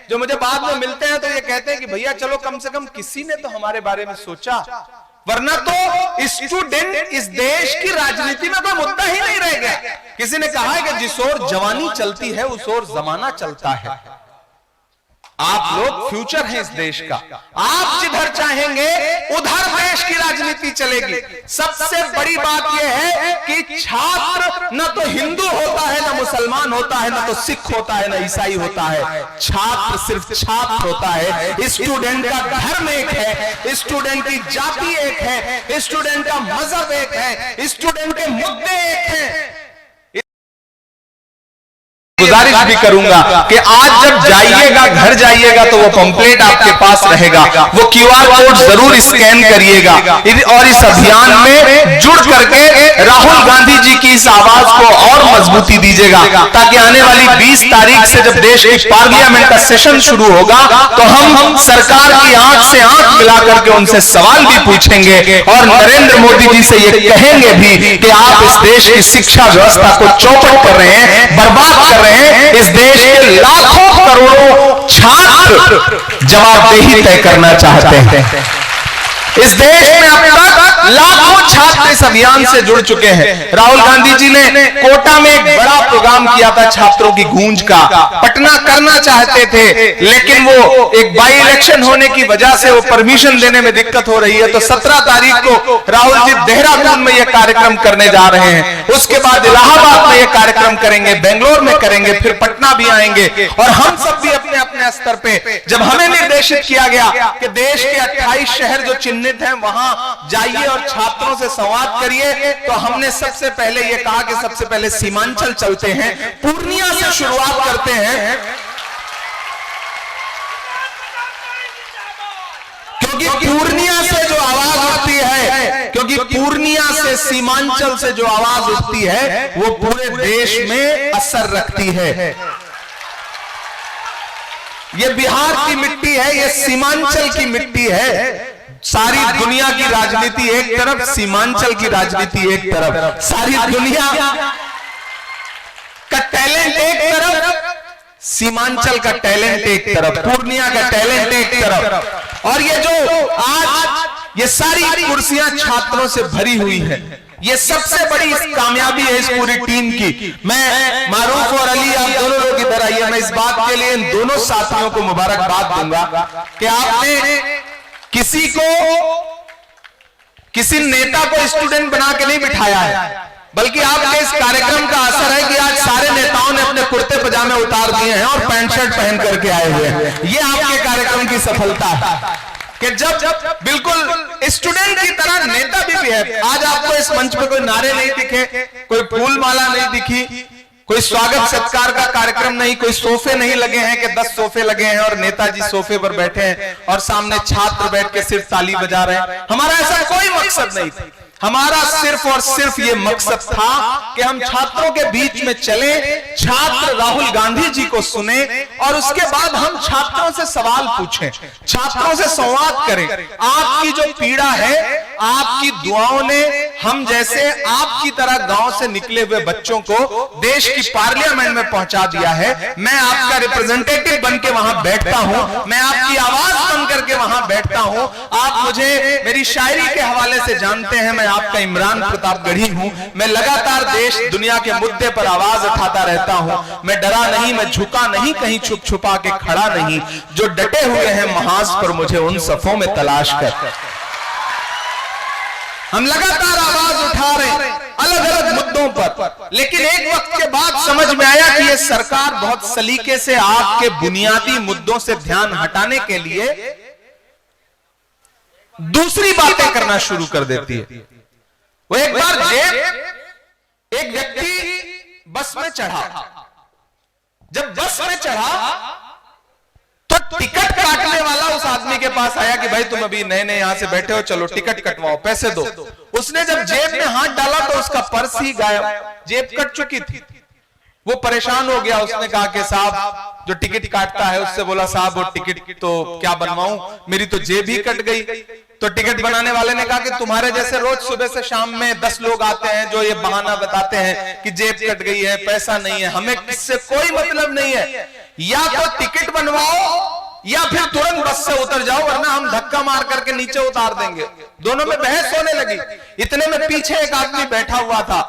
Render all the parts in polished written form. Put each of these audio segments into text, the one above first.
जो मुझे बाद में मिलते हैं तो ये कहते हैं कि भैया चलो कम से कम किसी ने तो हमारे बारे में सोचा, वरना तो स्टूडेंट इस देश की राजनीति में कोई मुद्दा ही नहीं रह गया। किसी ने कहा है कि जिस ओर जवानी चलती है उस ओर जमाना चलता है। आप लोग फ्यूचर हैं इस देश का, आप जिधर चाहेंगे उधर देश की राजनीति चलेगी। सबसे बड़ी बात यह है कि छात्र न तो हिंदू होता है, न मुसलमान होता है, न तो सिख होता है, न ईसाई होता है। छात्र सिर्फ छात्र होता है। स्टूडेंट का धर्म एक है, स्टूडेंट की जाति एक है, स्टूडेंट का मजहब एक है, स्टूडेंट के मुद्दे एक हैं। गुजारिश भी करूंगा कि आज जब जाइएगा, घर जाइएगा, तो वो पंपलेट आपके पास रहेगा, वो QR कोड जरूर स्कैन करिएगा और इस अभियान में जुड़ करके राहुल गांधी जी की इस आवाज को और मजबूती दीजिएगा, ताकि आने वाली 20 तारीख से जब देश की पार्लियामेंट का सेशन शुरू होगा तो हम सरकार की आंख से आंख मिला करके उनसे सवाल भी पूछेंगे और नरेंद्र मोदी जी से ये कहेंगे भी कि आप इस देश की शिक्षा व्यवस्था को चौपट कर रहे हैं, बर्बाद कर रहे हैं। इस देश के लाखों करोड़ों छात्र जवाबदेही तय करना चाहते हैं। इस देश में अब तक लाखों छात्र इस अभियान से जुड़ चुके हैं। राहुल गांधी जी ने कोटा में एक बड़ा प्रोग्राम किया था छात्रों की गूंज का, पटना करना चाहते थे, लेकिन वो एक बाई इलेक्शन होने की वजह से वो परमिशन देने में दिक्कत हो रही है। तो 17 तारीख को राहुल जी देहरादून में यह कार्यक्रम करने जा रहे हैं, उसके बाद इलाहाबाद में यह कार्यक्रम करेंगे, बेंगलोर में करेंगे, फिर पटना भी आएंगे। और हम सब भी अपने अपने स्तर पे, जब हमें निर्देशित किया गया कि देश के 28 शहर जो चिन्हित हैं वहां जाइए और छात्रों से संवाद करिए, तो हमने सबसे पहले यह कहा कि सबसे पहले सीमांचल चलते हैं, पूर्णिया से शुरुआत करते हैं, क्योंकि पूर्णिया से जो आवाज उठती है, क्योंकि पूर्णिया से सीमांचल से जो आवाज उठती है वो पूरे देश में असर रखती है। ये बिहार की मिट्टी है, ये सीमांचल की मिट्टी है। सारी दुनिया की राजनीति एक तरफ, सीमांचल की राजनीति एक तरफ, सारी दुनिया का टैलेंट एक तरफ, सीमांचल का टैलेंट एक तरफ, पूर्णिया का टैलेंट एक तरफ। और ये जो आज ये सारी कुर्सियां छात्रों से भरी हुई है, ये सबसे बड़ी कामयाबी है इस पूरी टीम की। मैं मारूफ और अली, आप दोनों लोग इधर आइए। मैं इस बात के लिए इन दोनों साथियों को मुबारकबाद दूंगा कि आपने किसी नेता को स्टूडेंट बना के नहीं बिठाया है, बल्कि आपके इस कार्यक्रम का असर है कि आज सारे नेताओं ने अपने कुर्ते पजामे उतार दिए हैं और पैंट शर्ट पहन करके आए हुए हैं। ये आपके कार्यक्रम की सफलता है कि जब बिल्कुल स्टूडेंट की तरह नेता भी है। आज आपको इस मंच पे कोई नारे नहीं दिखे, कोई फूल माला नहीं दिखी, कोई स्वागत सत्कार का कार्यक्रम नहीं, कोई सोफे नहीं लगे हैं कि 10 सोफे लगे हैं और नेताजी सोफे पर बैठे हैं और सामने छात्र बैठ के सिर्फ ताली बजा रहे हैं। हमारा ऐसा कोई मकसद नहीं था। हमारा सिर्फ और सिर्फ ये मकसद था कि हम छात्रों के बीच में चले, छात्र राहुल गांधी जी को सुने और उसके बाद हम छात्रों से सवाल पूछें, छात्रों से संवाद करें। आपकी जो पीड़ा है, आपकी दुआओं ने हम जैसे आपकी तरह गांव से निकले हुए बच्चों को देश की पार्लियामेंट में पहुंचा दिया है। मैं आपका रिप्रेजेंटेटिव बन के वहां बैठता हूं, मैं आपकी आवाज बन करके वहां बैठता हूं। आप मुझे मेरी शायरी के हवाले से जानते हैं, मैं आपका इमरान प्रतापगढ़ी हूं। मैं लगातार देश दुनिया के मुद्दे पर आवाज उठाता रहता हूं। मैं डरा नहीं, मैं झुका नहीं, कहीं छुप छुपा के खड़ा नहीं। जो डटे हुए हैं महाज पर मुझे उन सफों में तलाश कर। हम लगातार आवाज उठा रहे हैं अलग अलग मुद्दों पर, लेकिन एक वक्त के बाद समझ में आया कि ये सरकार बहुत सलीके से आपके बुनियादी मुद्दों से ध्यान हटाने के लिए दूसरी बातें करना शुरू कर देती है। वो एक बार एक व्यक्ति बस में चढ़ा। जब बस में चढ़ा तो टिकट काटने वाला उस आदमी के पास आया कि भाई तुम अभी नए नए यहां से बैठे हो, चलो टिकट कटवाओ, पैसे दो। उसने जब जेब में हाथ डाला तो उसका पर्स ही गायब, जेब कट चुकी थी। वो परेशान हो गया। उसने कहा कि साहब जो टिकट काटता है उससे बोला, साहब वो टिकट तो क्या बनवाऊं, मेरी तो जेब ही कट गई। तो टिकट बनाने वाले ने कहा कि तुम्हारे जैसे रोज सुबह से शाम में 10 लोग आते हैं जो ये बहाना बताते हैं कि जेब कट गई है, पैसा नहीं है, हमें इससे कोई मतलब नहीं है। या तो टिकट बनवाओ या फिर तुरंत बस से उतर जाओ, वरना हम धक्का मार करके नीचे उतार देंगे। दोनों में बहस होने लगी। इतने में पीछे एक आदमी बैठा हुआ था,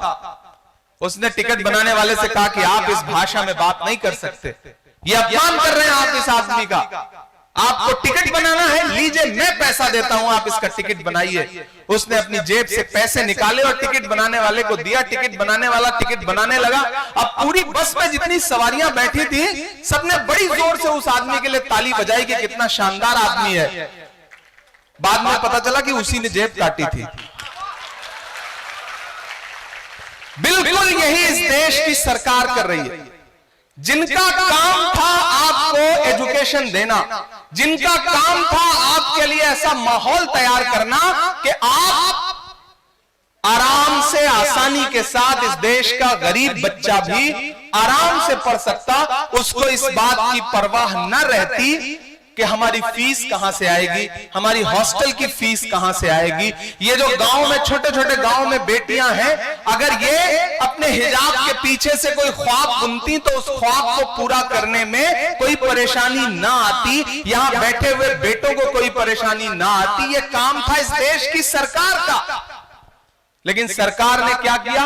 उसने टिकट बनाने वाले से कहा कि आप इस भाषा में बात नहीं कर सकते, ये अपमान कर रहे हैं आप इस आदमी का। आपको टिकट बनाना है, लीजिए मैं पैसा देता हूं, आप इसका टिकट बनाइए। उसने अपनी जेब से पैसे निकाले और टिकट बनाने वाले को दिया। टिकट बनाने वाला टिकट बनाने लगा। अब पूरी बस में जितनी सवारियां बैठी थी, सबने बड़ी जोर से उस आदमी के लिए ताली बजाई कि कितना शानदार आदमी है। बाद में पता चला कि उसी ने जेब काटी थी। बिल्कुल यही इस देश की सरकार कर रही है। जिनका काम था आपको एजुकेशन देना, जिनका काम था आपके लिए ऐसा माहौल तैयार करना कि आप आराम से, आसानी के साथ इस देश का गरीब बच्चा भी आराम से पढ़ सकता, उसको इस बात की परवाह न रहती कि हमारी फीस कहां से आएगी, हमारी हॉस्टल की फीस कहां से आएगी। ये जो गांव में, छोटे छोटे गांव में बेटियां हैं, अगर ये अपने हिजाब के पीछे से कोई ख्वाब बुनती तो उस ख्वाब को पूरा करने में कोई परेशानी ना आती। यहां बैठे हुए बेटों को कोई परेशानी ना आती। ये काम था इस देश की सरकार का। लेकिन सरकार ने क्या किया?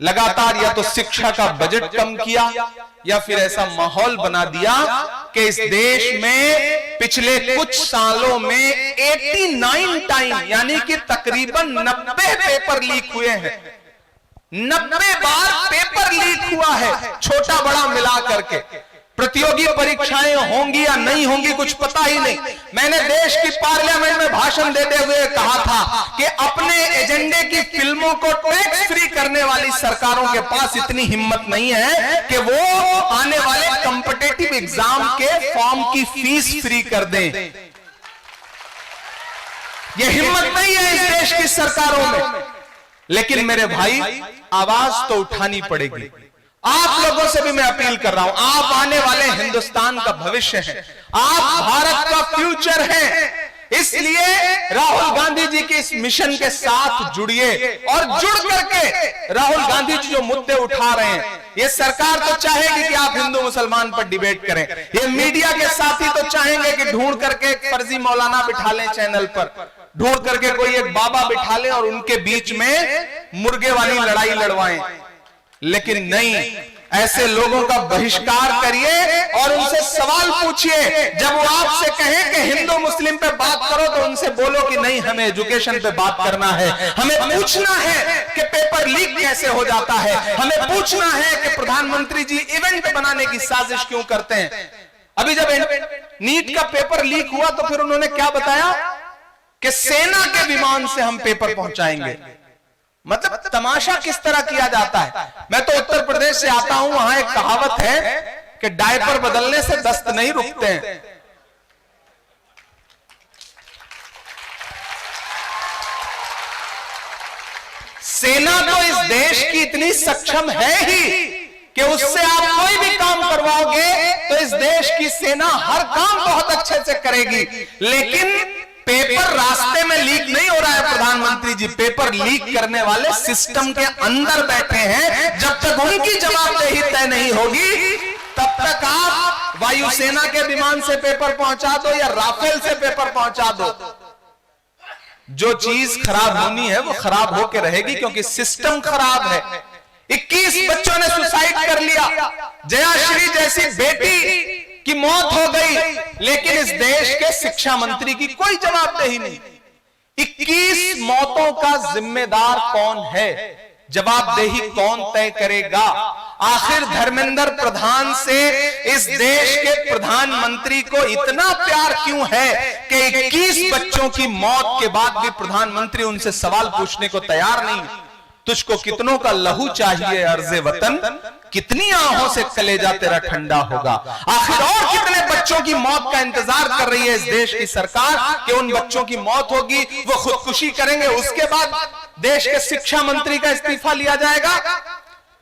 लगातार या तो शिक्षा का बजट कम किया या फिर ऐसा माहौल बना दिया कि इस देश में पिछले कुछ सालों में 89 टाइम, यानी कि तकरीबन 90 पेपर लीक हुए हैं। 90 बार पेपर लीक हुआ है, छोटा बड़ा मिला करके। प्रतियोगी परीक्षाएं होंगी या नहीं होंगी कुछ पता ही नहीं। मैंने देश की पार्लियामेंट में भाषण देते हुए कहा था कि अपने एजेंडे की फिल्मों को टैक्स फ्री करने वाली सरकारों के पास इतनी हिम्मत नहीं है कि वो आने वाले कॉम्पिटिटिव एग्जाम के फॉर्म की फीस फ्री कर दें। ये हिम्मत नहीं है इस देश की सरकारों में। लेकिन मेरे भाई, आवाज तो उठानी पड़ेगी। आप लोगों से भी मैं अपील कर रहा हूं, आप आने वाले हिंदुस्तान का भविष्य हैं, आप भारत का फ्यूचर हैं। इसलिए राहुल गांधी जी के इस मिशन के साथ जुड़िए और जुड़ करके राहुल गांधी जी जो मुद्दे उठा रहे हैं, ये सरकार तो चाहेगी कि आप हिंदू मुसलमान पर डिबेट करें। ये मीडिया के साथी तो चाहेंगे कि ढूंढ करके एक फर्जी मौलाना बिठा लें चैनल पर, ढूंढ करके कोई एक बाबा बिठा लें और उनके बीच में मुर्गे वाली लड़ाई लड़वाएं। लेकिन नहीं, ऐसे लोगों का बहिष्कार करिए और उनसे सवाल पूछिए। जब वो आपसे कहें कि हिंदू मुस्लिम पे बात करो तो उनसे बोलो कि नहीं, हमें एजुकेशन पे बात करना है। हमें पूछना है कि पेपर लीक कैसे हो जाता है। हमें पूछना है कि प्रधानमंत्री जी इवेंट बनाने की साजिश क्यों करते हैं। अभी जब नीट का पेपर लीक हुआ तो फिर उन्होंने क्या बताया कि सेना के विमान से हम पेपर पहुंचाएंगे। मतलब तमाशा किस तरह किया जाता है। मैं तो उत्तर प्रदेश से आता हूं, वहां एक कहावत है कि डायपर बदलने से दस्त नहीं रुकते हैं। सेना तो इस देश की इतनी सक्षम है ही कि उससे आप कोई भी काम करवाओगे तो इस देश की सेना हर काम बहुत अच्छे से करेगी। लेकिन पेपर रास्ते में लीक नहीं हो रहा है प्रधानमंत्री जी, पेपर लीक करने वाले सिस्टम के अंदर बैठे हैं। जब तक उनकी जवाबदेही तय नहीं होगी तब तक आप वायुसेना के विमान से पेपर पहुंचा दो या राफेल से पेपर पहुंचा दो, जो चीज खराब होनी है वो खराब होकर रहेगी, क्योंकि सिस्टम खराब है। 21 बच्चों ने सुसाइड कर लिया, जयाश्री जैसी बेटी की मौत हो गई, लेकिन इस देश के शिक्षा मंत्री की कोई जवाबदेही नहीं। 21 मौतों का जिम्मेदार कौन है? जवाबदेही कौन तय करेगा? आखिर धर्मेंद्र प्रधान से इस देश के प्रधानमंत्री को इतना प्यार क्यों है कि 21 बच्चों की मौत के बाद भी प्रधानमंत्री उनसे सवाल पूछने को तैयार नहीं? तुझको कितनों का लहू चाहिए अर्ज़े वतन, कितनी आहों से कलेजा तेरा ठंडा होगा। आखिर और कितने बच्चों की मौत का इंतजार कर रही है इस देश की सरकार कि उन बच्चों की मौत होगी, वो खुदकुशी करेंगे, उसके बाद देश के शिक्षा मंत्री का इस्तीफा लिया जाएगा।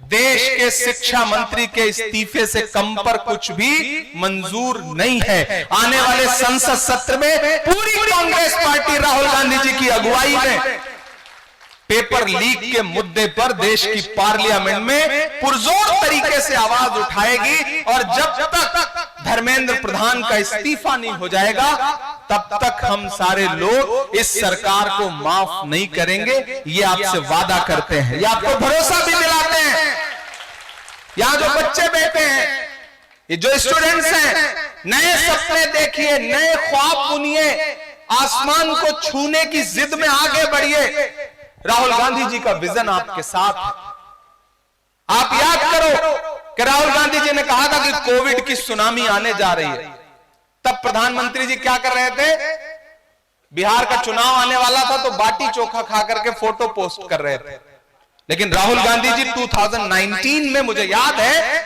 देश के शिक्षा मंत्री के इस्तीफे से कम पर कुछ भी मंजूर नहीं है। आने वाले संसद सत्र में पूरी कांग्रेस पार्टी राहुल गांधी जी की अगुवाई में पेपर लीक के मुद्दे पर देश की पार्लियामेंट में पुरजोर तरीके से आवाज उठाएगी और जब तक धर्मेंद्र प्रधान का इस्तीफा नहीं हो जाएगा तब तक हम सारे लोग इस सरकार को माफ नहीं करेंगे। ये आपसे वादा करते हैं, ये आपको भरोसा भी दिलाते हैं। यहां जो बच्चे बैठे हैं, ये जो स्टूडेंट्स हैं, नए सपने देखिए, नए ख्वाब बुनिए, आसमान को छूने की जिद में आगे बढ़िए। राहुल गांधी जी का विजन आपके साथ है। आप याद करो कि राहुल गांधी जी ने कहा था कि कोविड की सुनामी आने जा रही है, तब प्रधानमंत्री जी क्या कर रहे थे? बिहार का चुनाव आने वाला था तो बाटी चोखा खा करके फोटो पोस्ट कर रहे थे। लेकिन राहुल गांधी जी 2019 में मुझे याद है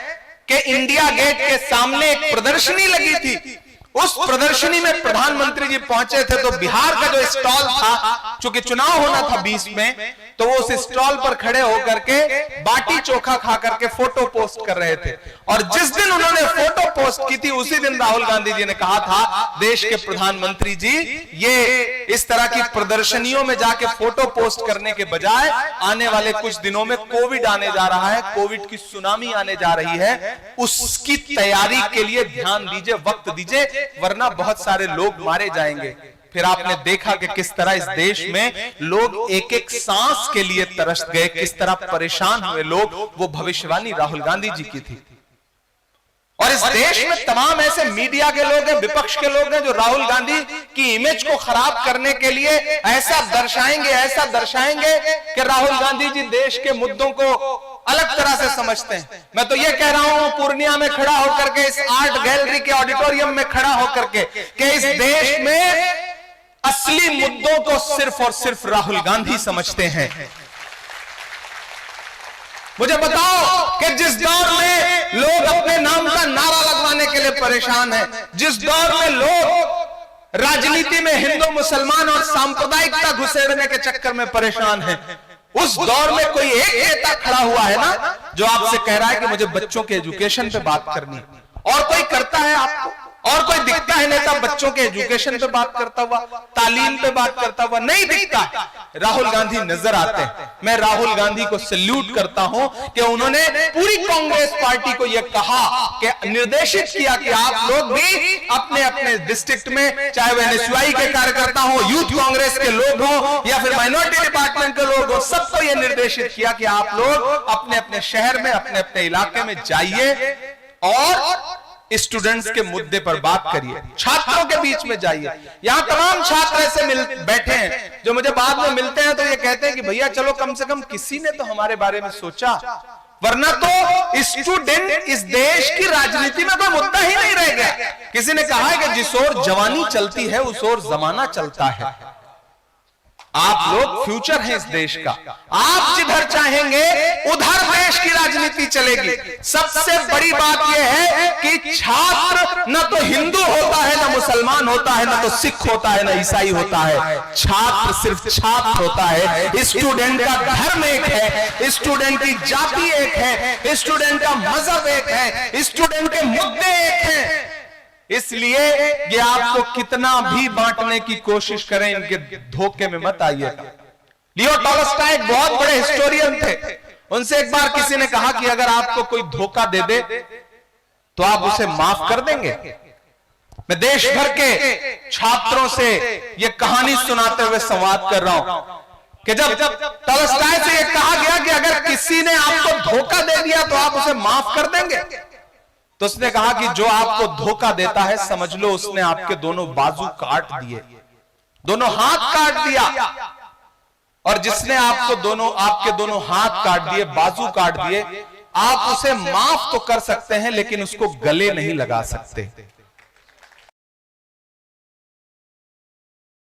कि इंडिया गेट के सामने एक प्रदर्शनी लगी थी। उस प्रदर्शनी में प्रधानमंत्री जी पहुंचे थे तो बिहार का जो स्टॉल था, चूंकि चुनाव होना था 20 में, तो वो उस स्टॉल पर खड़े होकर के बाटी चोखा खा करके फोटो पोस्ट कर रहे थे। और जिस दिन उन्होंने फोटो पोस्ट की थी उसी दिन राहुल गांधी जी ने कहा था, देश के प्रधानमंत्री जी, ये इस तरह की प्रदर्शनियों में जाके फोटो पोस्ट करने के बजाय आने वाले कुछ दिनों में कोविड आने जा रहा है, कोविड की सुनामी आने जा रही है, उसकी तैयारी के लिए ध्यान दीजिए, वक्त दीजिए, वरना बहुत सारे लोग मारे जाएंगे। फिर आपने देखा कि किस तरह इस देश में लोग एक एक सांस के लिए तरस गए, किस तरह परेशान हुए लोग। वो भविष्यवाणी राहुल गांधी जी की थी। और इस देश में तमाम ऐसे मीडिया के लोग हैं, विपक्ष के लोग हैं, जो राहुल गांधी की इमेज को खराब करने के लिए ऐसा दर्शाएंगे कि राहुल गांधी जी देश के मुद्दों को अलग तरह से समझते हैं। मैं तो ये कह रहा हूं पूर्णिया में खड़ा होकर के, इस आर्ट गैलरी के ऑडिटोरियम में खड़ा होकर के, कि इस देश में असली मुद्दों को सिर्फ और सिर्फ राहुल गांधी समझते हैं। मुझे बताओ कि जिस दौर में लोग अपने नाम का नारा लगवाने के लिए परेशान हैं, जिस दौर में लोग राजनीति में हिंदू मुसलमान और सांप्रदायिकता घुसेड़ने के चक्कर में परेशान हैं, उस दौर में कोई एक नेता खड़ा हुआ है ना, जो आपसे कह रहा है कि मुझे बच्चों के एजुकेशन पे बात करनी, और कोई करता है आपको? और कोई दिखता है नेता बच्चों के एजुकेशन पे बात करता हुआ, तालीम पे बात करता हुआ? नहीं दिखता। राहुल गांधी नजर आते हैं। मैं राहुल गांधी को सैल्यूट करता हूं कि उन्होंने पूरी कांग्रेस पार्टी को यह कहा कि निर्देशित किया कि आप लोग भी अपने अपने डिस्ट्रिक्ट में, चाहे वह एनएसयूआई के कार्यकर्ता हो, यूथ कांग्रेस के लोग हो, या फिर माइनॉरिटी डिपार्टमेंट के लोग हो, सबको यह निर्देशित किया कि आप लोग अपने अपने शहर में, अपने अपने इलाके में जाइए और स्टूडेंट्स के मुद्दे पर बात करिए, छात्रों के बीच में जाइए। यहां तमाम छात्र ऐसे बैठे हैं जो मुझे बाद में मिलते हैं तो ये कहते हैं कि भैया चलो कम से कम किसी ने तो हमारे बारे में सोचा, वरना तो स्टूडेंट इस देश की राजनीति में कोई मुद्दा ही नहीं रह गया। किसी ने कहा है कि जिस ओर जवानी चलती है उस ओर जमाना चलता है। आप लोग फ्यूचर हैं इस देश का, आप जिधर चाहेंगे उधर देश की राजनीति चलेगी। सबसे बड़ी बात यह है कि छात्र न तो हिंदू होता है, न मुसलमान होता है, न तो सिख होता है, न ईसाई होता है। छात्र सिर्फ छात्र होता है। स्टूडेंट का धर्म एक है, स्टूडेंट की जाति एक है, स्टूडेंट का मजहब एक है, स्टूडेंट के मुद्दे एक हैं। इसलिए ये आपको कितना भी बांटने की कोशिश करें, इनके धोखे में मत आइएगा। लियो टॉलस्टॉय एक बहुत बड़े हिस्टोरियन थे। उनसे एक बार किसी ने कहा कि अगर आपको कोई धोखा दे दे तो आप उसे माफ कर देंगे। मैं देश भर के छात्रों से ये कहानी सुनाते हुए संवाद कर रहा हूं कि जब टॉलस्टॉय से यह कहा गया कि अगर किसी ने आपको धोखा दे दिया तो आप उसे माफ कर देंगे, तो उसने कहा कि जो आपको धोखा देता है समझ लो उसने आपके दोनों बाजू काट दिए, दोनों हाथ काट दिया, और जिसने आपके दोनों हाथ काट दिए, बाजू काट दिए, आप उसे माफ तो कर सकते हैं लेकिन उसको गले नहीं लगा सकते।